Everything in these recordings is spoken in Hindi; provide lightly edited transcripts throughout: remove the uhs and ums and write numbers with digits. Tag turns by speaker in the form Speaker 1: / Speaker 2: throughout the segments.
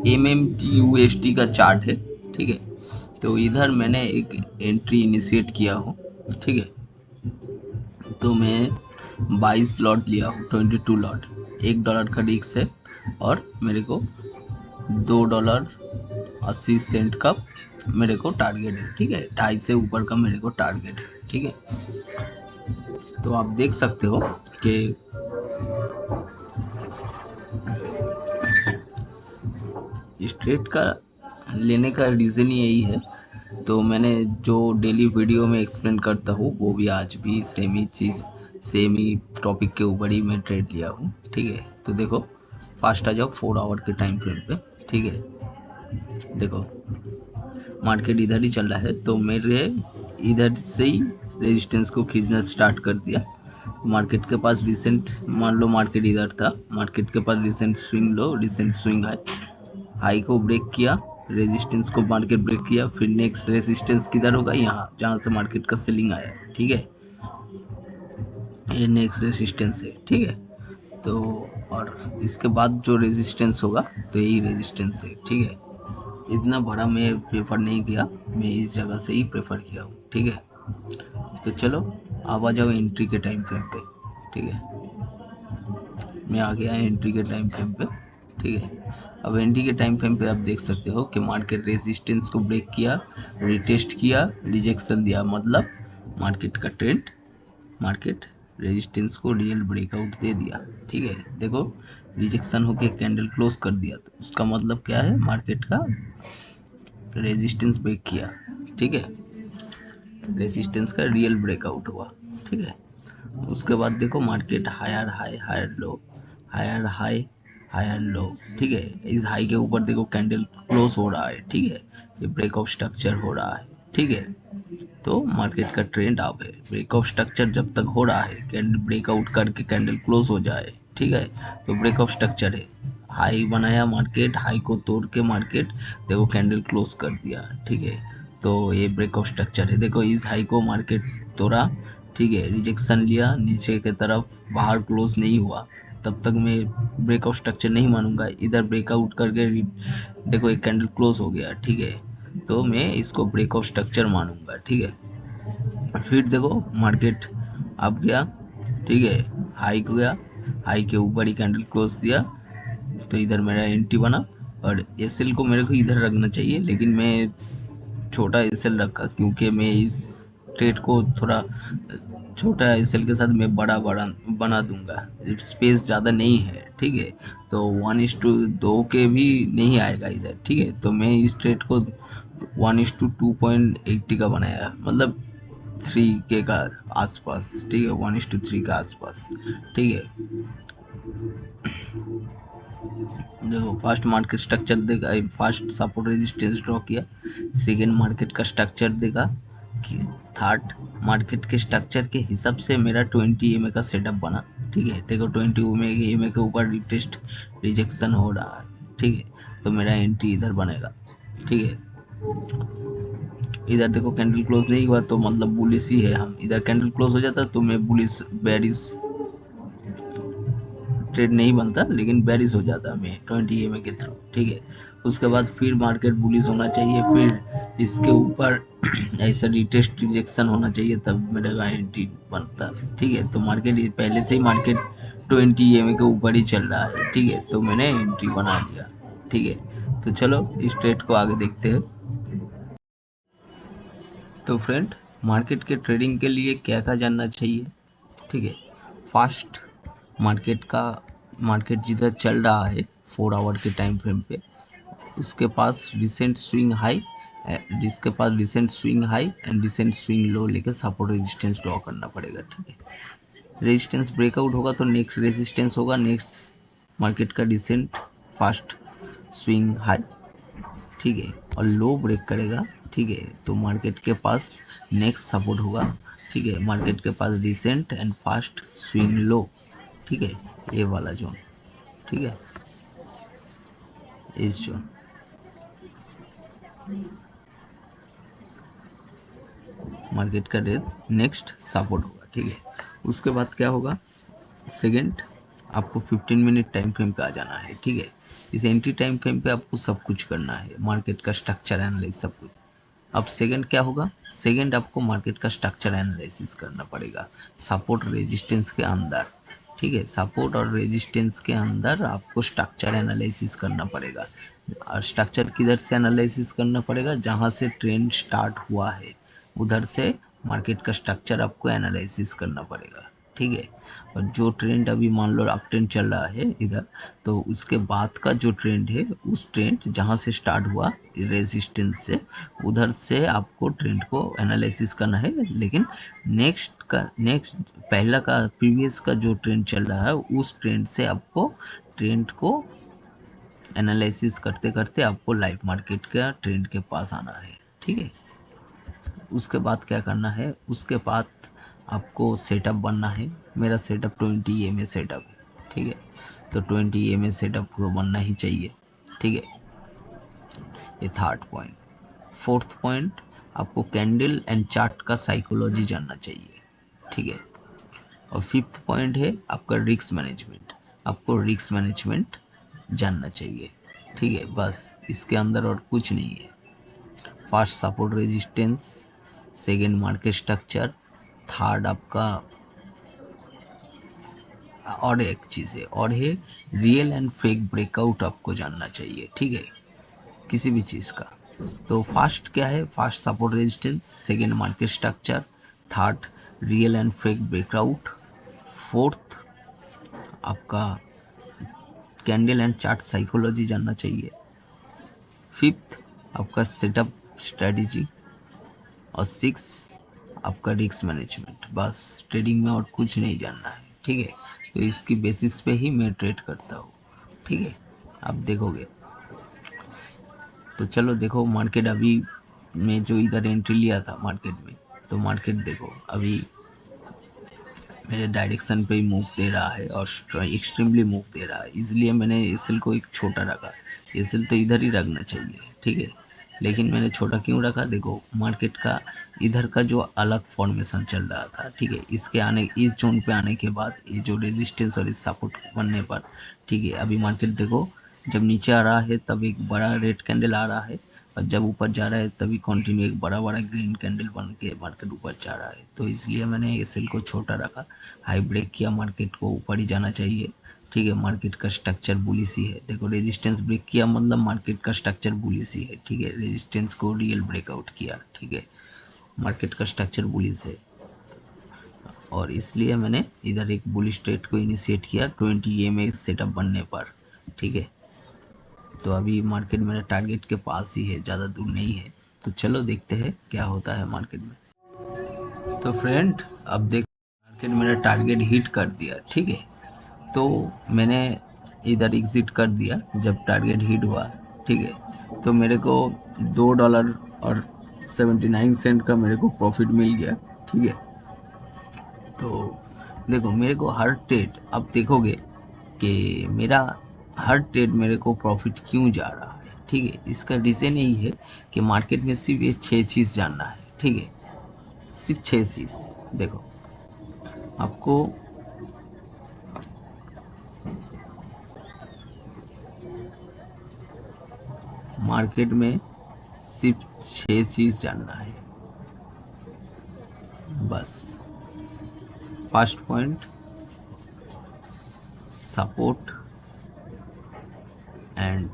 Speaker 1: MMTUSD का चार्ट है, ठीक है। तो इधर मैंने एक एंट्री इनिशिएट किया हूँ, ठीक है। तो मैं 22 लॉट लिया हूँ, 22 लॉट, $1 का रिस्क है और मेरे को $2.80 का मेरे को टारगेट है, ठीक है। 2.5 से ऊपर का मेरे को टारगेट है, ठीक है। तो आप देख सकते हो कि स्ट्रेट का लेने का रीज़न यही है। तो मैंने जो डेली वीडियो में एक्सप्लेन करता हूँ वो भी आज भी सेम ही चीज़, सेम ही टॉपिक के ऊपर ही मैं ट्रेड लिया हूँ, ठीक है। तो देखो फास्ट आ जाओ 4 आवर के टाइम फ्रेम पे, ठीक है। देखो मार्केट इधर ही चल रहा है, तो मेरे इधर से ही रेजिस्टेंस को खींचना स्टार्ट कर दिया। मार्केट के पास रिसेंट, मान लो मार्केट इधर था, मार्केट के पास recent swing low, recent swing high को ब्रेक किया, रेजिस्टेंस को मार्केट ब्रेक किया, फिर नेक्स्ट रेजिस्टेंस किधर होगा, यहाँ जहाँ से मार्केट का सेलिंग आया, ठीक है। ये नेक्स्ट रेजिस्टेंस है, ठीक है। तो और इसके बाद जो रेजिस्टेंस होगा तो यही रेजिस्टेंस है, ठीक है। इतना बड़ा मैं प्रेफर नहीं किया, मैं इस जगह से ही प्रेफर किया हूँ, ठीक है। तो चलो अब आ जाओ एंट्री के टाइम फ्रेम पे, ठीक है। मैं आ गया एंट्री के टाइम फ्रेम पे, ठीक है। अब एंट्री के टाइम फ्रेम पे आप देख सकते हो कि मार्केट रेजिस्टेंस को ब्रेक किया, रिटेस्ट किया, रिजेक्शन दिया, मतलब मार्केट का ट्रेंड, मार्केट रेजिस्टेंस को रियल ब्रेकआउट दे दिया, ठीक है। देखो रिजेक्शन होके कैंडल क्लोज कर दिया, तो उसका मतलब क्या है, मार्केट का रेजिस्टेंस ब्रेक किया, ठीक है। रेजिस्टेंस का रियल ब्रेकआउट हुआ, ठीक है। उसके बाद देखो market higher high, higher low, higher high, higher low, ठीक है। इस हाई के ऊपर देखो कैंडल क्लोज हो रहा है, ठीक है। ये ब्रेकआउट स्ट्रक्चर हो रहा है, ठीक है। तो मार्केट का ट्रेंड अब है, ब्रेकआउट स्ट्रक्चर जब तक हो रहा है, कैंडल ब्रेकआउट करके कैंडल क्लोज हो जाए, ठीक है। तो ब्रेकआउट स्ट्रक्चर है, हाई बनाया मार्केट, हाई को तोड़ के मार्केट देखो कैंडल क्लोज कर दिया, ठीक है। तो ये ब्रेकआउट स्ट्रक्चर है। देखो इस हाई को मार्केट तोड़ा, ठीक है, रिजेक्शन लिया, नीचे की तरफ बाहर क्लोज नहीं हुआ, तब तक मैं ब्रेकआउट स्ट्रक्चर नहीं मानूंगा। इधर ब्रेकआउट करके देखो एक कैंडल क्लोज हो गया, ठीक है। तो मैं इसको ब्रेकआउट स्ट्रक्चर मानूंगा, ठीक है। फिर देखो मार्केट अब गया, ठीक है, हाई को गया, हाई के ऊपर ही कैंडल क्लोज दिया, तो इधर मेरा एंट्री बना। और एसएल को मेरे को इधर रखना चाहिए, लेकिन मैं छोटा एसएल रखा क्योंकि मैं इस ट्रेड को थोड़ा छोटा एसएल के साथ मैं बड़ा बड़ा बना दूंगा, स्पेस ज़्यादा नहीं है, ठीक है। तो 1:2 के भी नहीं आएगा इधर, ठीक है। तो मैं इस ट्रेड को 1:2.80 का बनाया, मतलब 3K का आसपास, ठीक है, 1:3 का आसपास, ठीक है। देखो फर्स्ट मार्केट स्ट्रक्चर देगा, फर्स्ट सपोर्ट रेजिस्टेंस ड्रॉ किया, सेकेंड मार्केट का स्ट्रक्चर देगा, कि थर्ड मार्केट के स्ट्रक्चर के हिसाब से मेरा 20 EMA का सेटअप बना, ठीक है। देखो 20 EMA के ऊपर रिटेस्ट रिजेक्शन हो रहा है, ठीक है। तो मेरा एंट्री इधर बनेगा, ठीक है। इधर देखो कैंडल क्लोज नहीं हुआ, तो मतलब बुलिश ही है, हम इधर कैंडल क्लोज हो जाता तो मैं बुलिश बेरिश ट्रेड नहीं बनता, लेकिन बेरिश हो जाता मैं 20 EMA के थ्रू, ठीक है। उसके बाद फिर मार्केट बुलिश होना चाहिए, फिर इसके ऊपर ऐसा रिटेस्ट रिजेक्शन होना चाहिए, तब मेरा एंट्री बनता, ठीक है। तो मार्केट पहले से ही मार्केट 20 EMA के ऊपर ही चल रहा है, ठीक है। तो मैंने एंट्री बना लिया, ठीक है। तो चलो इस ट्रेड को आगे देखते हैं। तो फ्रेंड मार्केट के ट्रेडिंग के लिए क्या क्या जानना चाहिए, ठीक है। फास्ट मार्केट जिधर चल रहा है 4 आवर के टाइम फ्रेम पे, उसके पास रिसेंट स्विंग हाई, जिसके पास recent swing high and recent swing low लेके सपोर्ट रेजिस्टेंस ड्रॉ करना पड़ेगा, ठीक है। रेजिस्टेंस ब्रेकआउट होगा तो नेक्स्ट रेजिस्टेंस होगा, नेक्स्ट मार्केट का रिसेंट फास्ट स्विंग हाई, ठीक है। और लो ब्रेक करेगा, ठीक है, तो मार्केट के पास नेक्स्ट सपोर्ट होगा, ठीक है। मार्केट के पास recent and fast swing low, ठीक है, ये वाला जोन, ठीक है, इस जोन। मार्केट का रेट नेक्स्ट सपोर्ट होगा, ठीक है। उसके बाद क्या होगा, सेकंड आपको 15 मिनट टाइम फ्रेम पे आ जाना है, ठीक है। इस एंट्री टाइम फ्रेम पे आपको सब कुछ करना है, मार्केट का स्ट्रक्चर एनालिसिस सब कुछ। अब सेकंड क्या होगा, सेकंड आपको मार्केट का स्ट्रक्चर एनालिसिस करना पड़ेगा सपोर्ट रेजिस्टेंस के अंदर, ठीक है। सपोर्ट और रेजिस्टेंस के अंदर आपको स्ट्रक्चर एनालिसिस करना पड़ेगा। और स्ट्रक्चर किधर से एनालिसिस करना पड़ेगा, जहां से ट्रेंड स्टार्ट हुआ है उधर से मार्केट का स्ट्रक्चर आपको एनालिसिस करना पड़ेगा, ठीक है। और जो ट्रेंड अभी मान लो अप ट्रेंड चल रहा है इधर, तो उसके बाद का जो ट्रेंड है उस ट्रेंड जहां से स्टार्ट हुआ रेजिस्टेंस से, उधर से आपको ट्रेंड को एनालिसिस करना है। लेकिन नेक्स्ट पहला का प्रीवियस का जो ट्रेंड चल रहा है उस ट्रेंड से आपको ट्रेंड को एनालिसिस करते करते आपको लाइव मार्केट का ट्रेंड के पास आना है, ठीक है। उसके बाद क्या करना है, उसके बाद आपको सेटअप बनना है। मेरा सेटअप 20 EMA सेटअप है, ठीक है। तो 20 EMA सेटअप को बनना ही चाहिए, ठीक है। ये थर्ड पॉइंट। फोर्थ पॉइंट, आपको कैंडल एंड चार्ट का साइकोलॉजी जानना चाहिए, ठीक है। और फिफ्थ पॉइंट है आपका रिस्क मैनेजमेंट। आपको रिस्क मैनेजमेंट जानना चाहिए, ठीक है। बस इसके अंदर और कुछ नहीं है। First support resistance, second market structure, third आपका और एक चीज़ है और है रियल एंड फेक ब्रेकआउट आपको जानना चाहिए, ठीक है, किसी भी चीज़ का। तो फर्स्ट क्या है, first support resistance, second market structure, third real and fake breakout, fourth आपका कैंडल एंड चार्ट साइकोलॉजी जानना चाहिए, फिफ्थ आपका सेटअप स्ट्रेटजी, और सिक्स आपका रिस्क मैनेजमेंट। बस ट्रेडिंग में और कुछ नहीं जानना है, ठीक है। तो इसकी बेसिस पे ही मैं ट्रेड करता हूँ, ठीक है। आप देखोगे तो चलो देखो मार्केट अभी में जो इधर एंट्री लिया था मार्केट में, तो मार्केट देखो अभी मेरे डायरेक्शन पे ही मूव दे रहा है और एक्सट्रीमली मूव दे रहा है, इसलिए मैंने एसएल को एक छोटा रखा। एसएल तो इधर ही रखना चाहिए, ठीक है। लेकिन मैंने छोटा क्यों रखा, देखो मार्केट का इधर का जो अलग फॉर्मेशन चल रहा था, ठीक है, इसके आने इस जोन पे आने के बाद ये जो रेजिस्टेंस और इस सपोर्ट बनने पर, ठीक है, अभी मार्केट देखो जब नीचे आ रहा है तब एक बड़ा रेड कैंडल आ रहा है, और जब ऊपर जा रहा है तभी कंटिन्यू एक बड़ा बड़ा ग्रीन कैंडल बन के मार्केट ऊपर जा रहा है। तो इसलिए मैंने एसएल को छोटा रखा। हाई ब्रेक किया, मार्केट को ऊपर ही जाना चाहिए, ठीक है। मार्केट का स्ट्रक्चर बुलिश ही है, देखो रेजिस्टेंस ब्रेक किया मतलब मार्केट का स्ट्रक्चर बुलिश ही है, ठीक है। रेजिस्टेंस को रियल ब्रेकआउट किया, ठीक है, मार्केट का स्ट्रक्चर बुलिश है। और इसलिए मैंने इधर एक बुलिश ट्रेड को इनिशिएट किया 20 EMA सेटअप बनने पर, ठीक है। तो अभी मार्केट मेरे टारगेट के पास ही है, ज़्यादा दूर नहीं है। तो चलो देखते हैं क्या होता है मार्केट में। तो फ्रेंड अब देख, मार्केट मेरा टारगेट हिट कर दिया, ठीक है। तो मैंने इधर एग्जिट कर दिया जब टारगेट हिट हुआ, ठीक है। तो मेरे को $2.79 का मेरे को प्रॉफिट मिल गया, ठीक है। तो देखो मेरे को हर ट्रेड, अब देखोगे कि मेरा हर ट्रेड मेरे को प्रॉफिट क्यों जा रहा है, ठीक है। इसका रीज़न यही है कि मार्केट में सिर्फ ये 6 चीज़ जानना है, ठीक है, सिर्फ 6 चीज़। देखो आपको मार्केट में सिर्फ 6 चीज़ जानना है, बस। First point support and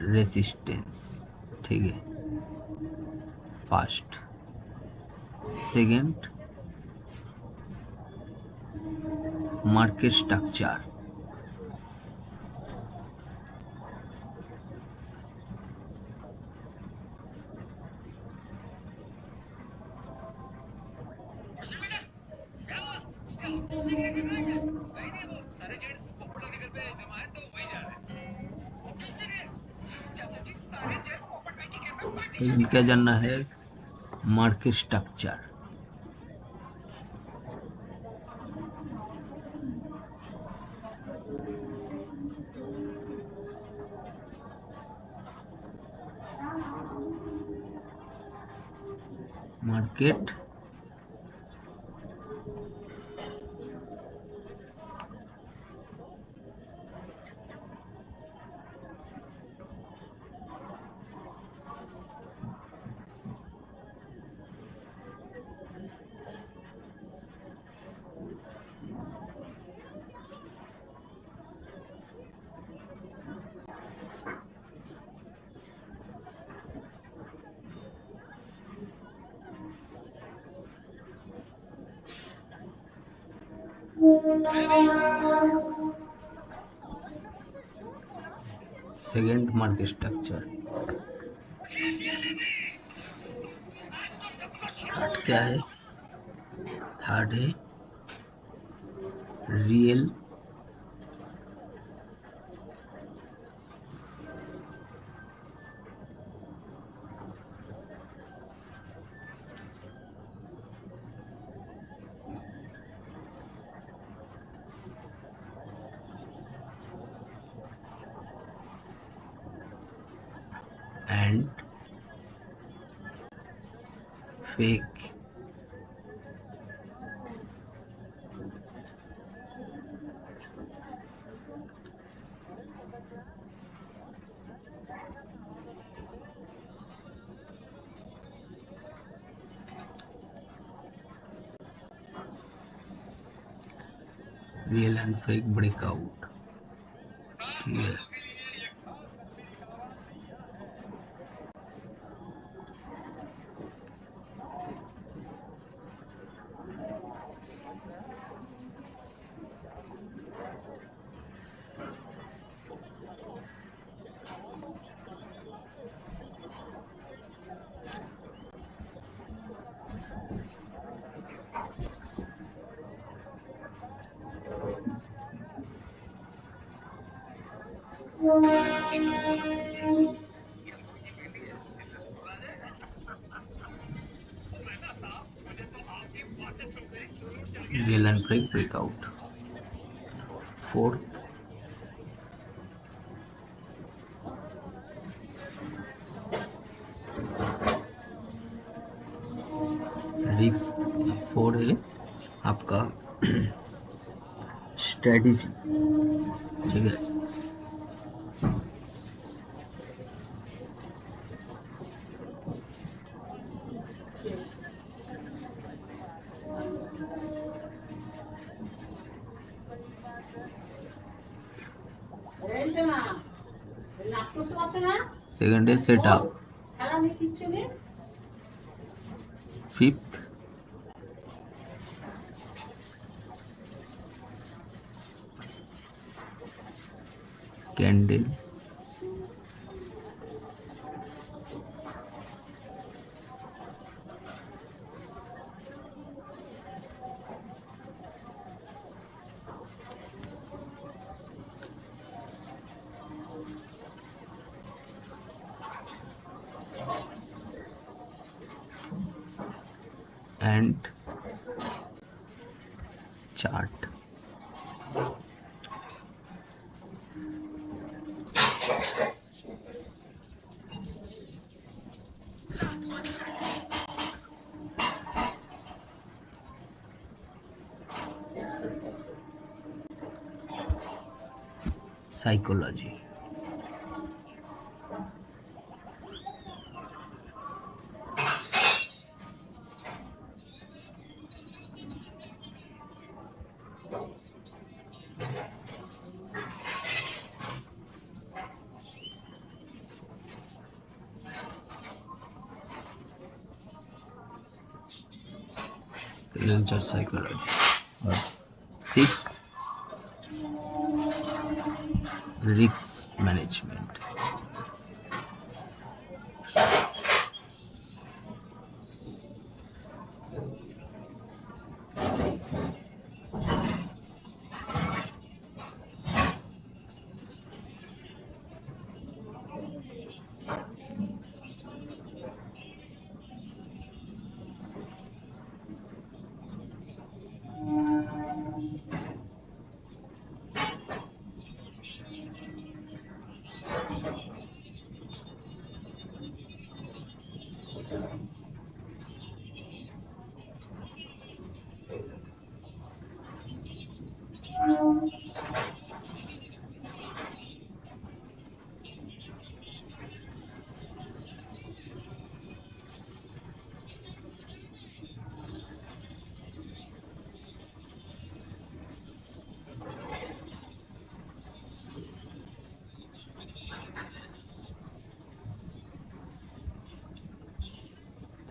Speaker 1: resistance, ठीक है, first. Second market structure, second क्या जानना है, market structure. Market second market structure. Third क्या है? थर्ड है real and fake. Real and fake breakout. ठीक है। Real and fake breakout. Fourth risk. Four है आपका स्ट्रेटेजी। ठीक है। सेकंड है setup. Fifth candle. And chart. Psychology. लेंचर साइकोलॉजी। और सिक्स रिस्क मैनेजमेंट।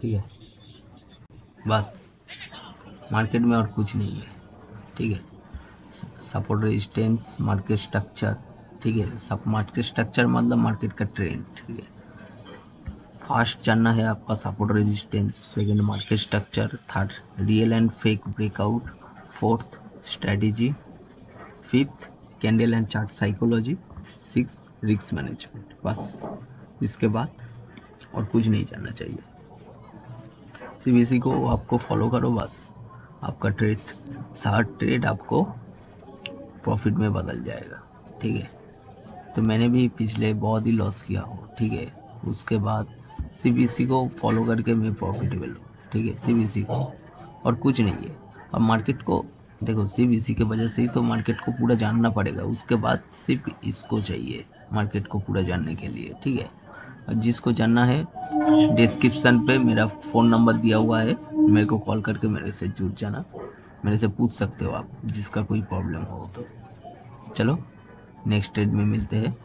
Speaker 1: ठीक है। बस मार्केट में और कुछ नहीं है। ठीक है। सपोर्ट रेजिस्टेंस, मार्केट स्ट्रक्चर, ठीक है। सब मार्केट स्ट्रक्चर मतलब मार्केट का ट्रेंड, ठीक है। फर्स्ट जानना है आपका support resistance, second market structure, third real and fake breakout, fourth strategy, fifth candle and chart psychology, six risk management. बस इसके बाद और कुछ नहीं जानना चाहिए। सीबीसी को आपको फॉलो करो, बस आपका ट्रेड, सारा ट्रेड आपको प्रॉफिट में बदल जाएगा, ठीक है। तो मैंने भी पिछले बहुत ही लॉस किया हो, ठीक है। उसके बाद सीबीसी को फॉलो करके मैं प्रॉफिटेबल हूँ, ठीक है। सीबीसी को और कुछ नहीं है। अब मार्केट को देखो, सीबीसी के वजह से ही तो मार्केट को पूरा जानना पड़ेगा। उसके बाद सिर्फ इसको चाहिए मार्केट को पूरा जानने के लिए, ठीक है। और जिसको जानना है डिस्क्रिप्शन पे मेरा फ़ोन नंबर दिया हुआ है, मेरे को कॉल करके मेरे से जुड़ जाना, मेरे से पूछ सकते हो आप, जिसका कोई प्रॉब्लम हो तो। चलो नेक्स्ट ट्रेड में मिलते हैं।